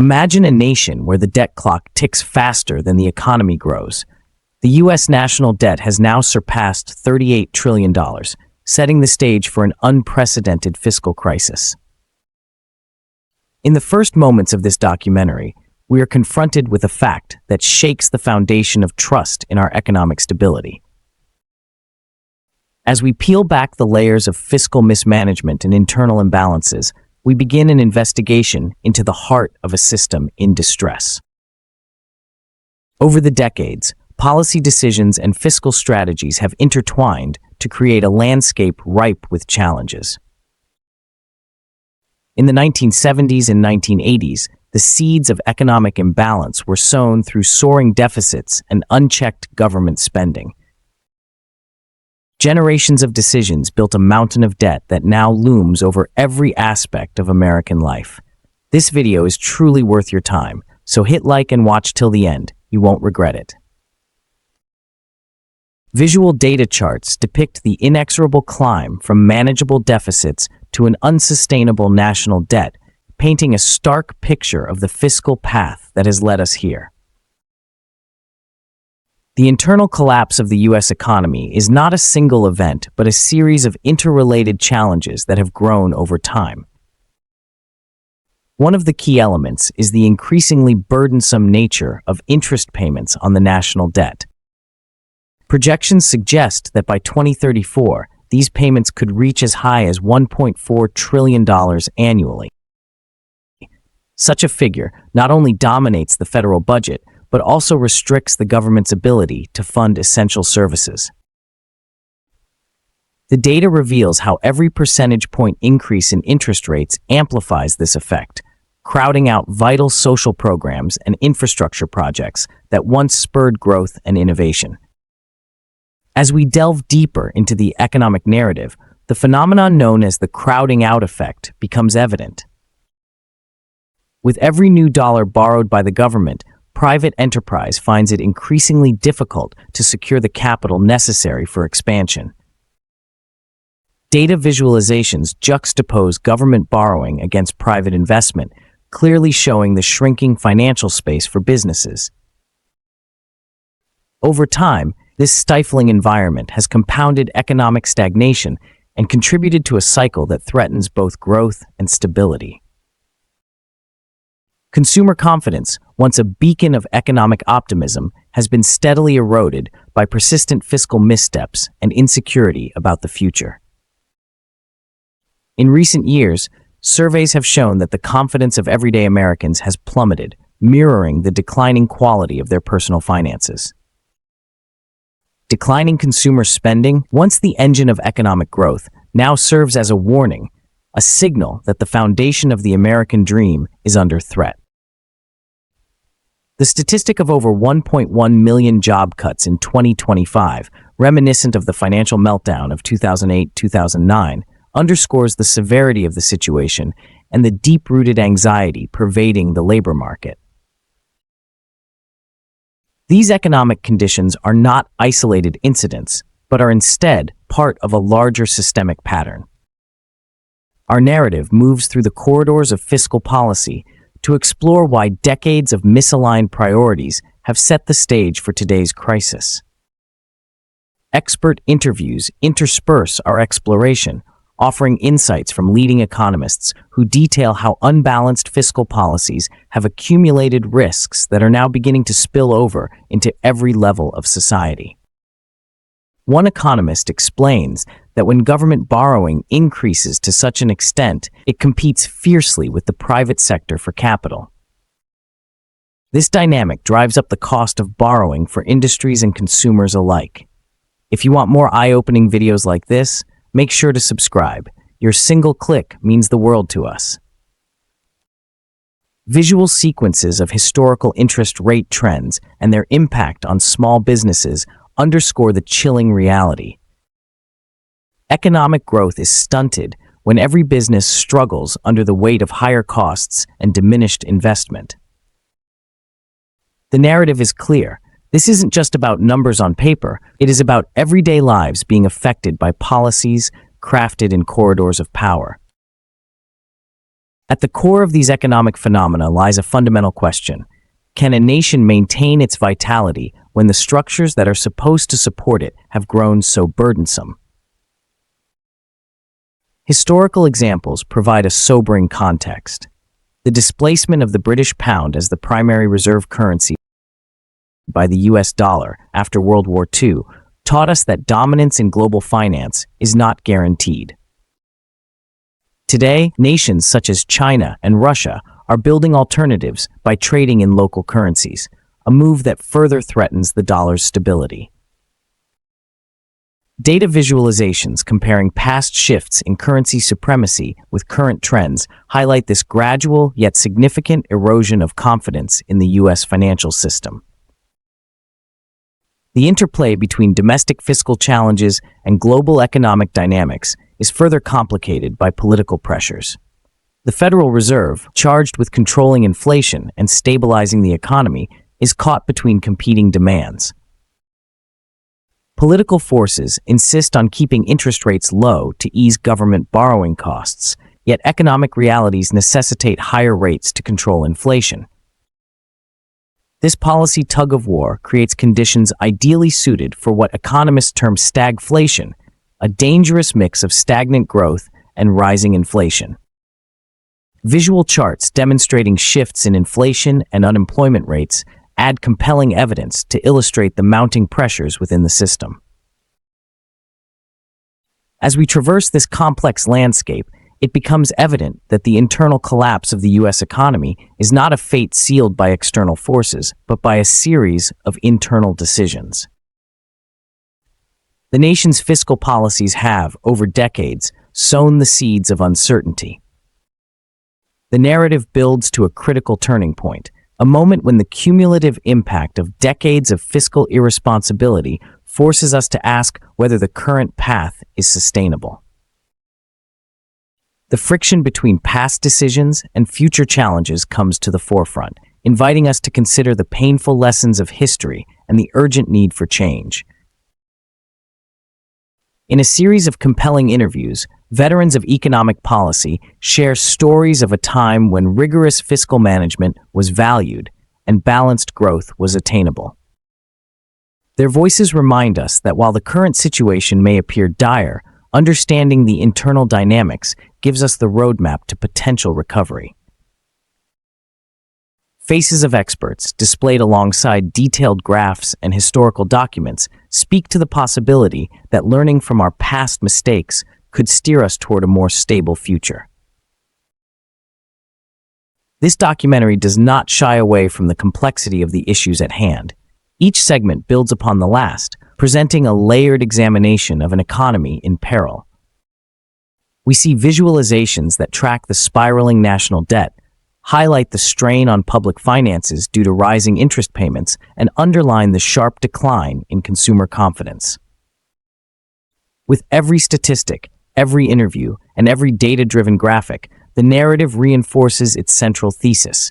Imagine a nation where the debt clock ticks faster than the economy grows. The U.S. national debt has now surpassed $38 trillion, setting the stage for an unprecedented fiscal crisis. In the first moments of this documentary, we are confronted with a fact that shakes the foundation of trust in our economic stability. As we peel back the layers of fiscal mismanagement and internal imbalances, we begin an investigation into the heart of a system in distress. Over the decades, policy decisions and fiscal strategies have intertwined to create a landscape ripe with challenges. In the 1970s and 1980s, the seeds of economic imbalance were sown through soaring deficits and unchecked government spending. Generations of decisions built a mountain of debt that now looms over every aspect of American life. This video is truly worth your time, so hit like and watch till the end. You won't regret it. Visual data charts depict the inexorable climb from manageable deficits to an unsustainable national debt, painting a stark picture of the fiscal path that has led us here. The internal collapse of the U.S. economy is not a single event, but a series of interrelated challenges that have grown over time. One of the key elements is the increasingly burdensome nature of interest payments on the national debt. Projections suggest that by 2034, these payments could reach as high as $1.4 trillion annually. Such a figure not only dominates the federal budget, but also restricts the government's ability to fund essential services. The data reveals how every percentage point increase in interest rates amplifies this effect, crowding out vital social programs and infrastructure projects that once spurred growth and innovation. As we delve deeper into the economic narrative, the phenomenon known as the crowding out effect becomes evident. With every new dollar borrowed by the government, private enterprise finds it increasingly difficult to secure the capital necessary for expansion. Data visualizations juxtapose government borrowing against private investment, clearly showing the shrinking financial space for businesses. Over time, this stifling environment has compounded economic stagnation and contributed to a cycle that threatens both growth and stability. Consumer confidence, once a beacon of economic optimism, has been steadily eroded by persistent fiscal missteps and insecurity about the future. In recent years, surveys have shown that the confidence of everyday Americans has plummeted, mirroring the declining quality of their personal finances. Declining consumer spending, once the engine of economic growth, now serves as a warning, a signal that the foundation of the American dream is under threat. The statistic of over 1.1 million job cuts in 2025, reminiscent of the financial meltdown of 2008-2009, underscores the severity of the situation and the deep-rooted anxiety pervading the labor market. These economic conditions are not isolated incidents, but are instead part of a larger systemic pattern. Our narrative moves through the corridors of fiscal policy to explore why decades of misaligned priorities have set the stage for today's crisis. Expert interviews intersperse our exploration, offering insights from leading economists who detail how unbalanced fiscal policies have accumulated risks that are now beginning to spill over into every level of society. One economist explains that when government borrowing increases to such an extent, it competes fiercely with the private sector for capital. This dynamic drives up the cost of borrowing for industries and consumers alike. If you want more eye-opening videos like this, make sure to subscribe. Your single click means the world to us. Visual sequences of historical interest rate trends and their impact on small businesses underscore the chilling reality. Economic growth is stunted when every business struggles under the weight of higher costs and diminished investment. The narrative is clear. This isn't just about numbers on paper, it is about everyday lives being affected by policies crafted in corridors of power. At the core of these economic phenomena lies a fundamental question. Can a nation maintain its vitality when the structures that are supposed to support it have grown so burdensome? Historical examples provide a sobering context. The displacement of the British pound as the primary reserve currency by the US dollar after World War II taught us that dominance in global finance is not guaranteed. Today, nations such as China and Russia are building alternatives by trading in local currencies, a move that further threatens the dollar's stability. Data visualizations comparing past shifts in currency supremacy with current trends highlight this gradual yet significant erosion of confidence in the U.S. financial system. The interplay between domestic fiscal challenges and global economic dynamics is further complicated by political pressures. The Federal Reserve, charged with controlling inflation and stabilizing the economy, is caught between competing demands. Political forces insist on keeping interest rates low to ease government borrowing costs, yet economic realities necessitate higher rates to control inflation. This policy tug-of-war creates conditions ideally suited for what economists term stagflation, a dangerous mix of stagnant growth and rising inflation. Visual charts demonstrating shifts in inflation and unemployment rates add compelling evidence to illustrate the mounting pressures within the system. As we traverse this complex landscape, it becomes evident that the internal collapse of the U.S. economy is not a fate sealed by external forces, but by a series of internal decisions. The nation's fiscal policies have, over decades, sown the seeds of uncertainty. The narrative builds to a critical turning point, a moment when the cumulative impact of decades of fiscal irresponsibility forces us to ask whether the current path is sustainable. The friction between past decisions and future challenges comes to the forefront, inviting us to consider the painful lessons of history and the urgent need for change. In a series of compelling interviews, veterans of economic policy share stories of a time when rigorous fiscal management was valued and balanced growth was attainable. Their voices remind us that while the current situation may appear dire, understanding the internal dynamics gives us the roadmap to potential recovery. Faces of experts, displayed alongside detailed graphs and historical documents, speak to the possibility that learning from our past mistakes could steer us toward a more stable future. This documentary does not shy away from the complexity of the issues at hand. Each segment builds upon the last, presenting a layered examination of an economy in peril. We see visualizations that track the spiraling national debt, highlight the strain on public finances due to rising interest payments, and underline the sharp decline in consumer confidence. With every statistic, every interview, and every data-driven graphic, the narrative reinforces its central thesis.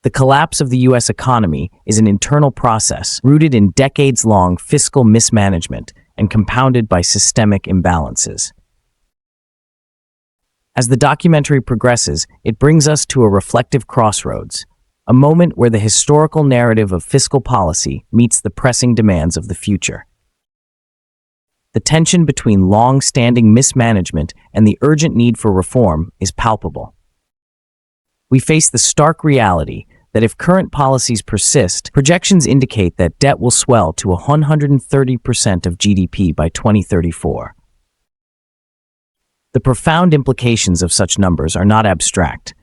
The collapse of the U.S. economy is an internal process rooted in decades-long fiscal mismanagement and compounded by systemic imbalances. As the documentary progresses, it brings us to a reflective crossroads, a moment where the historical narrative of fiscal policy meets the pressing demands of the future. The tension between long-standing mismanagement and the urgent need for reform is palpable. We face the stark reality that if current policies persist, projections indicate that debt will swell to 130% of GDP by 2034. The profound implications of such numbers are not abstract.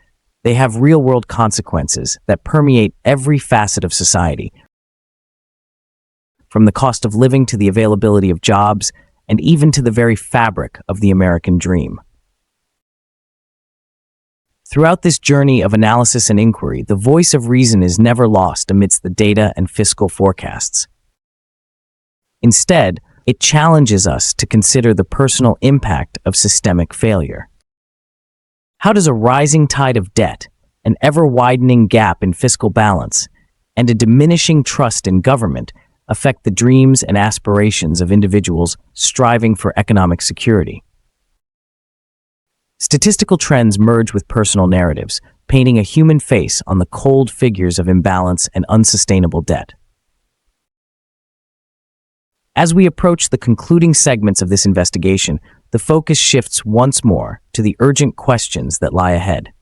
They have real-world consequences that permeate every facet of society, from the cost of living to the availability of jobs, and even to the very fabric of the American dream. Throughout this journey of analysis and inquiry, the voice of reason is never lost amidst the data and fiscal forecasts. Instead, it challenges us to consider the personal impact of systemic failure. How does a rising tide of debt, an ever-widening gap in fiscal balance, and a diminishing trust in government affect the dreams and aspirations of individuals striving for economic security? Statistical trends merge with personal narratives, painting a human face on the cold figures of imbalance and unsustainable debt. As we approach the concluding segments of this investigation, the focus shifts once more to the urgent questions that lie ahead.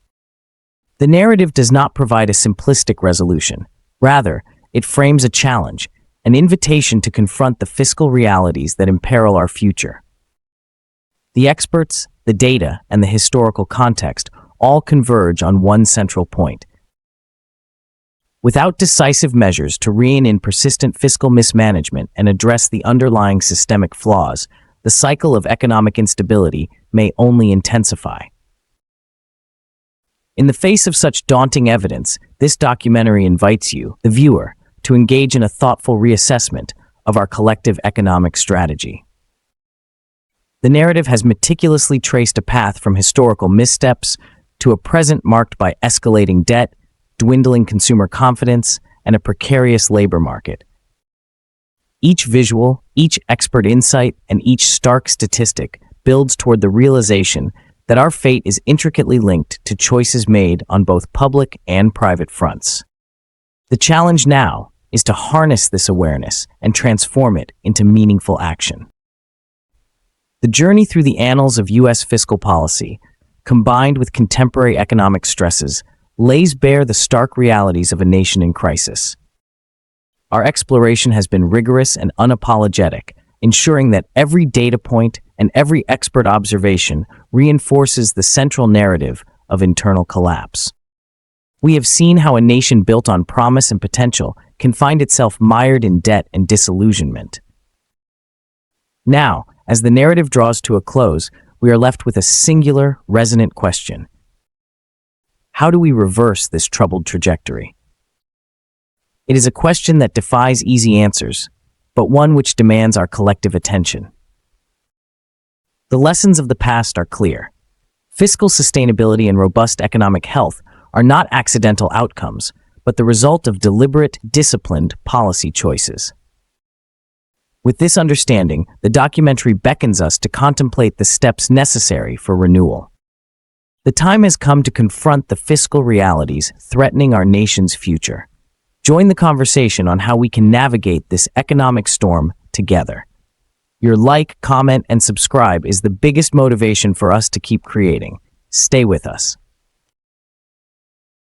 The narrative does not provide a simplistic resolution. Rather, it frames a challenge, an invitation to confront the fiscal realities that imperil our future. The experts, the data, and the historical context all converge on one central point. Without decisive measures to rein in persistent fiscal mismanagement and address the underlying systemic flaws, the cycle of economic instability may only intensify. In the face of such daunting evidence, this documentary invites you, the viewer, to engage in a thoughtful reassessment of our collective economic strategy. The narrative has meticulously traced a path from historical missteps to a present marked by escalating debt, dwindling consumer confidence, and a precarious labor market. Each visual, each expert insight, and each stark statistic builds toward the realization that our fate is intricately linked to choices made on both public and private fronts. The challenge now is to harness this awareness and transform it into meaningful action. The journey through the annals of U.S. fiscal policy, combined with contemporary economic stresses, lays bare the stark realities of a nation in crisis. Our exploration has been rigorous and unapologetic, ensuring that every data point and every expert observation reinforces the central narrative of internal collapse. We have seen how a nation built on promise and potential can find itself mired in debt and disillusionment. Now, as the narrative draws to a close, we are left with a singular, resonant question. How do we reverse this troubled trajectory? It is a question that defies easy answers, but one which demands our collective attention. The lessons of the past are clear. Fiscal sustainability and robust economic health are not accidental outcomes, but the result of deliberate, disciplined policy choices. With this understanding, the documentary beckons us to contemplate the steps necessary for renewal. The time has come to confront the fiscal realities threatening our nation's future. Join the conversation on how we can navigate this economic storm together. Your like, comment, and subscribe is the biggest motivation for us to keep creating. Stay with us.